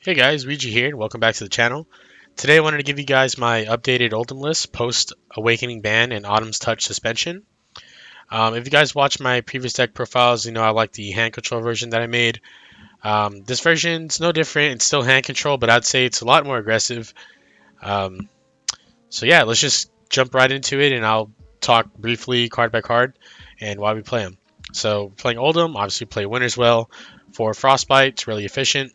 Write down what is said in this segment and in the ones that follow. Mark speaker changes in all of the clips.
Speaker 1: Hey guys, Ouija here, and welcome back to the channel. Today I wanted to give you guys my updated Oldhim list post Awakening Ban and Autumn's Touch suspension. If you guys watched my previous deck profiles, you know I like the hand control version that I made. This version's no different, it's still hand control, but I'd say it's a lot more aggressive. Um, so yeah, let's just jump right into it, and I'll talk briefly card by card and why we play them. So playing Oldhim, obviously play Winners well. For Frostbite, it's really efficient.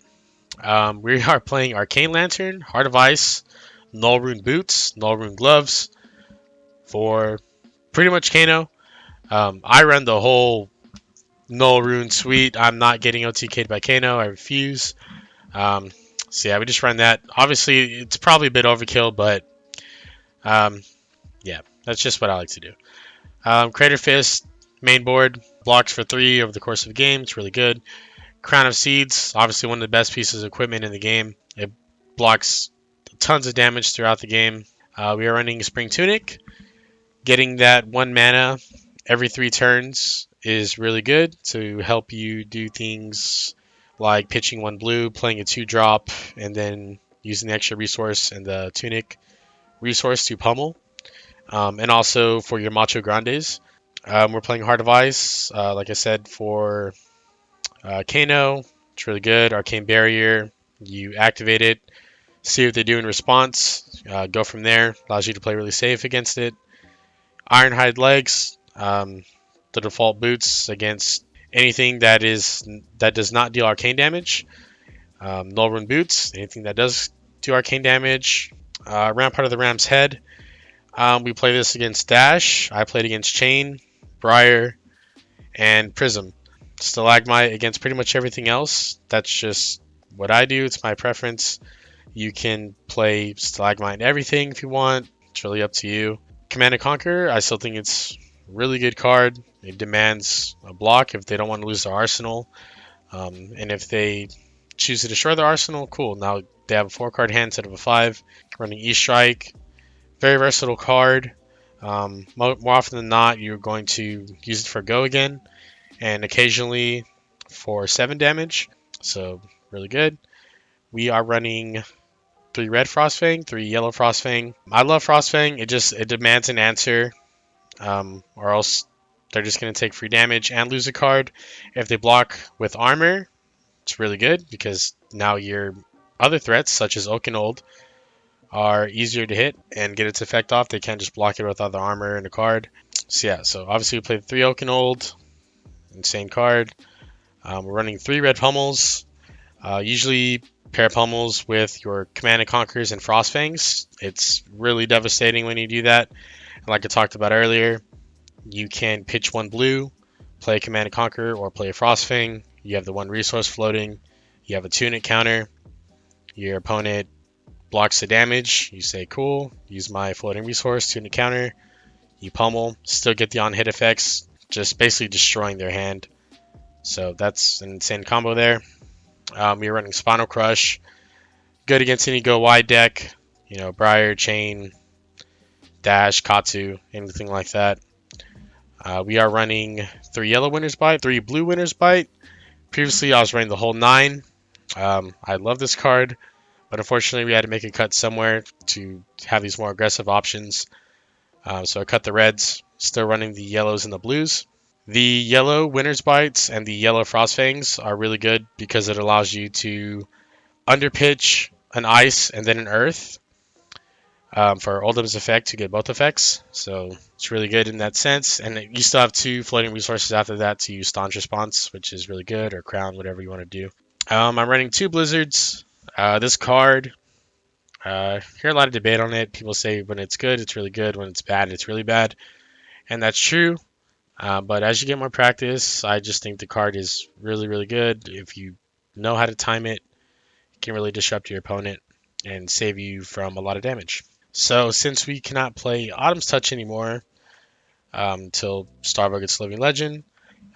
Speaker 1: We are playing Arcane Lantern, Heart of Ice, Null Rune Boots, Null Rune Gloves for pretty much Kano. I run the whole Null Rune suite. I'm not getting OTK'd by Kano. I refuse. Um, so yeah, we just run that. Obviously, it's probably a bit overkill, but um, yeah, that's just what I like to do. Crater Fist, main board, blocks for 3 over the course of the game. It's really good. Crown of Seeds, obviously one of the best pieces of equipment in the game. It blocks tons of damage throughout the game. We are running Spring Tunic. Getting that 1 mana every 3 turns is really good to help you do things like pitching 1 blue, playing a 2-drop, and then using the extra resource and the Tunic resource to pummel. And also for your Macho Grandes. We're playing Heart of Ice, like I said, for Kano. It's really good. Arcane Barrier. You activate it, see what they do in response, go from there. Allows you to play really safe against it. Ironhide Legs, the default boots against anything that does not deal arcane damage. Null Rune Boots, anything that does do arcane damage. Rampart of the Ram's Head. We play this against Dash. I played against Chain, Briar, and Prism. Stalagmite against pretty much everything else. That's just what I do. It's my preference. You can play Stalagmite and everything if you want. It's really up to you. Command and Conquer, I still think it's a really good card. It demands a block if they don't want to lose their arsenal. And if they choose to destroy their arsenal, cool. Now they have a 4-card hand instead of a 5. Running E-Strike, very versatile card. More often than not, you're going to use it for go again, and occasionally for 7 damage. So really good. We are running 3 red Frostfang, 3 yellow Frostfang. I love Frostfang. It demands an answer, or else they're just going to take free damage and lose a card. If they block with armor, it's really good because now your other threats, such as Oak and Old, are easier to hit and get its effect off. They can't just block it with other armor and a card. So yeah, so obviously we played 3 Oak and Old. Insane card. We're running 3 red pummels. Usually pair pummels with your Command and Conquers and Frostfangs. It's really devastating when you do that. And like I talked about earlier, you can pitch 1 blue, play a Command and Conquer, or play a Frostfang. You have the 1 resource floating. You have a Tunic counter. Your opponent blocks the damage. You say, cool, use my floating resource, Tunic counter. You pummel, still get the on-hit effects, just basically destroying their hand. So that's an insane combo there. We're running Spinal Crush. Good against any go wide deck. You know, Briar, Chain, Dash, Katsu, anything like that. We are running 3 yellow Winner's Bite, 3 blue Winner's Bite. Previously, I was running the whole 9. I love this card, but unfortunately, we had to make a cut somewhere to have these more aggressive options. So I cut the reds, still running the yellows and the blues. The yellow Winner's Bites and the yellow Frostfangs are really good because it allows you to underpitch an ice and then an earth for Oldhim's effect to get both effects. So it's really good in that sense. And you still have 2 floating resources after that to use Staunch Response, which is really good, or Crown, whatever you want to do. I'm running 2 Blizzards. This card, hear a lot of debate on it. People say when it's good, it's really good. When it's bad, it's really bad. And that's true. But as you get more practice, I just think the card is really, really good. If you know how to time it, it can really disrupt your opponent and save you from a lot of damage. So since we cannot play Autumn's Touch anymore until Starbuck gets Living Legend,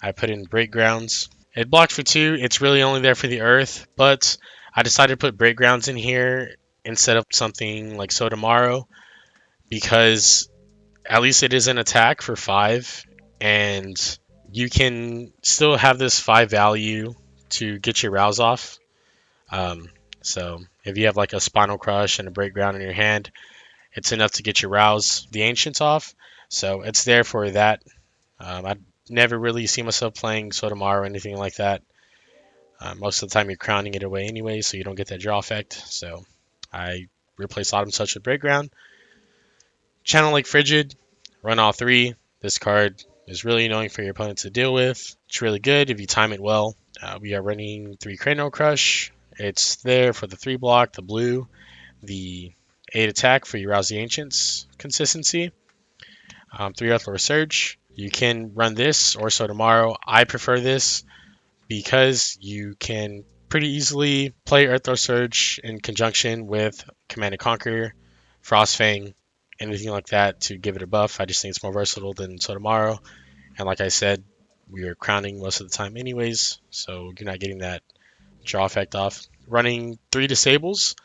Speaker 1: I put in Break Grounds. It blocked for 2. It's really only there for the Earth, but I decided to put Break Grounds in here instead of something like Sotomaro because at least it is an attack for 5. And you can still have this 5 value to get your rouse off. So if you have like a Spinal Crush and a Breakground in your hand, it's enough to get your Rouse the Ancients off. So it's there for that. I never really see myself playing Sotomar or anything like that. Most of the time you're crowning it away anyway, so you don't get that draw effect. So I replace Autumn Touch with Breakground. Channel Lake Frigid, run all three. This card is really annoying for your opponent to deal with. It's really good if you time it well. We are running 3 Cranial Crush. It's there for the 3 block, the blue, the 8 attack for your Rouse the Ancients consistency. 3 Earthlore Surge. You can run this or so tomorrow. I prefer this because you can pretty easily play Earthlore Surge in conjunction with Command and Conquer, Frostfang, anything like that to give it a buff. I just think it's more versatile than Sotomaro. And like I said, we are crowning most of the time anyways, so you're not getting that draw effect off. Running 3 Disables.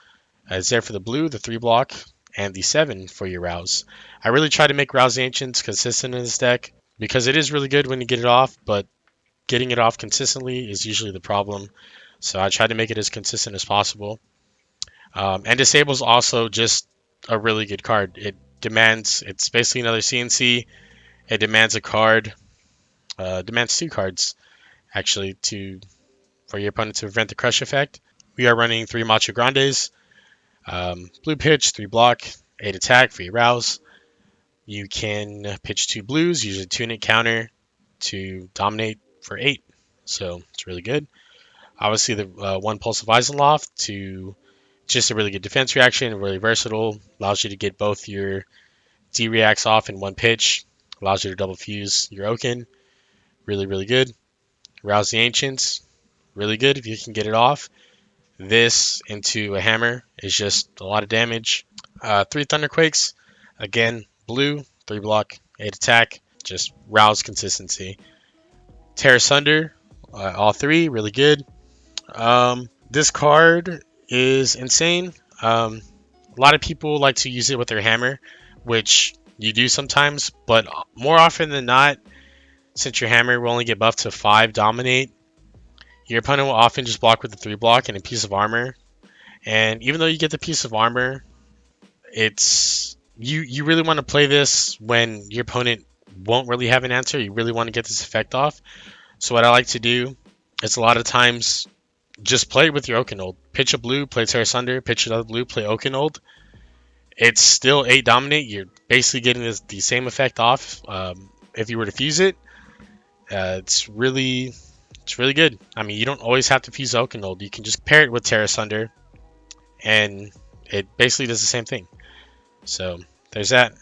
Speaker 1: It's there for the blue, the 3 block, and the 7 for your Rouse. I really try to make Rouse the Ancients consistent in this deck because it is really good when you get it off, but getting it off consistently is usually the problem. So I try to make it as consistent as possible. And Disable's also just a really good card. It's basically another CNC. It demands a card, demands 2 cards actually for your opponent to prevent the crush effect. We are running 3 Macho Grandes, blue pitch, 3 block, 8 attack for your Rouse. You can pitch 2 blues, use a tunic counter to dominate for 8. So it's really good. Obviously, the 1 Pulse of Eisenloft to just a really good defense reaction, really versatile, allows you to get both your D-reacts off in 1 pitch, allows you to double fuse your Oaken, really, really good. Rouse the Ancients, really good if you can get it off. This into a hammer is just a lot of damage. 3 Thunderquakes, again, blue, 3 block, 8 attack, just Rouse consistency. Terra Sunder, all 3, really good. This card is insane. A lot of people like to use it with their hammer, which you do sometimes, but more often than not, since your hammer will only get buffed to 5 dominate, your opponent will often just block with the 3 block and a piece of armor. And even though you get the piece of armor, it's you really want to play this when your opponent won't really have an answer. You really want to get this effect off. So what I like to do is a lot of times just play with your Oakenold. Pitch a blue, play Terra Sunder, pitch another blue, play Oakenold. It's still 8 dominate. You're basically getting the same effect off. If you were to fuse it, it's really good. I mean, you don't always have to fuse Oakenold. You can just pair it with Terra Sunder, and it basically does the same thing. So there's that.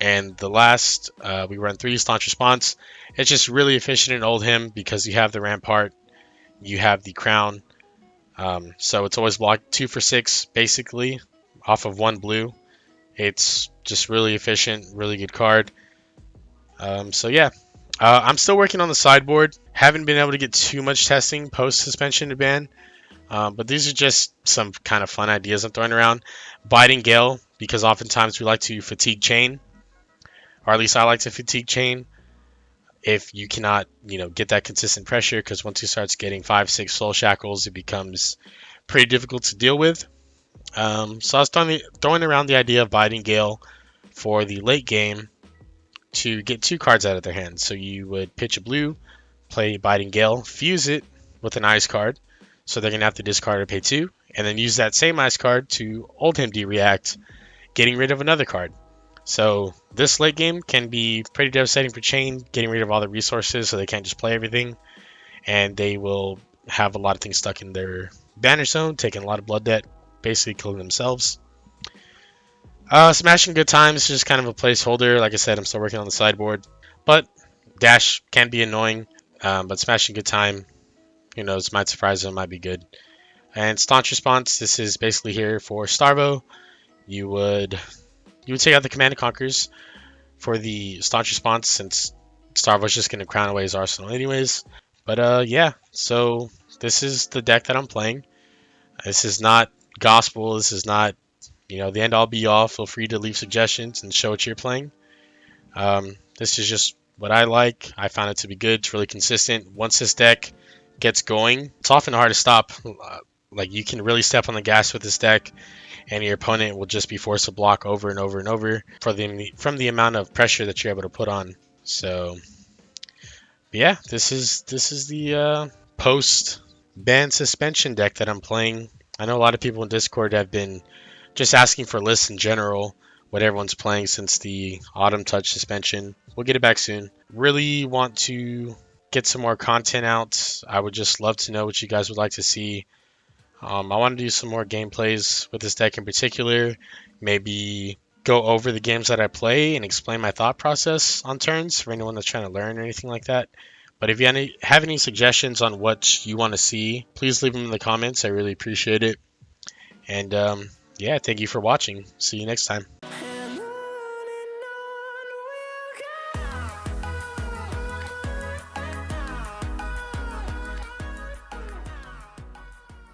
Speaker 1: And the last, we run 3 Staunch Response. It's just really efficient in Oldhim because you have the Rampart, you have the Crown. So it's always blocked 2 for 6, basically, off of 1 blue. It's just really efficient, really good card. So yeah, I'm still working on the sideboard. Haven't been able to get too much testing post suspension to ban. But these are just some kind of fun ideas I'm throwing around. Biting Gale, because oftentimes we like to fatigue chain, or at least I like to fatigue chain. If you cannot, get that consistent pressure, because once he starts getting 5-6 soul shackles, it becomes pretty difficult to deal with. So I was throwing around the idea of Biting Gale for the late game to get 2 cards out of their hands. So you would pitch a blue, play Biting Gale, fuse it with an ice card, so they're going to have to discard or pay 2, and then use that same ice card to Oldhim D-react, getting rid of another card. So this late game can be pretty devastating for Chain, getting rid of all the resources so they can't just play everything, and they will have a lot of things stuck in their banner zone, taking a lot of blood debt, basically killing themselves. Smashing Good Times is just kind of a placeholder. Like I said, I'm still working on the sideboard, but Dash can be annoying, but Smashing Good Time, who knows, might surprise them, might be good. And Staunch Response, this is basically here for Starvo. You would take out the Command and Conquers for the Staunch Response, since Starvo's just going to crown away his arsenal anyways. But yeah, so this is the deck that I'm playing. This is not gospel. This is not, the end all be all. Feel free to leave suggestions and show what you're playing. This is just what I like. I found it to be good. It's really consistent. Once this deck gets going, it's often hard to stop. Like, you can really step on the gas with this deck, and your opponent will just be forced to block over and over and over from the amount of pressure that you're able to put on. So yeah, this is the post ban suspension deck that I'm playing. I know a lot of people in Discord have been just asking for lists in general, what everyone's playing since the Autumn Touch suspension. We'll get it back soon. Really want to get some more content out. I would just love to know what you guys would like to see. I want to do some more gameplays with this deck in particular. Maybe go over the games that I play and explain my thought process on turns for anyone that's trying to learn or anything like that. But if you have any suggestions on what you want to see, please leave them in the comments. I really appreciate it. And yeah, thank you for watching. See you next time.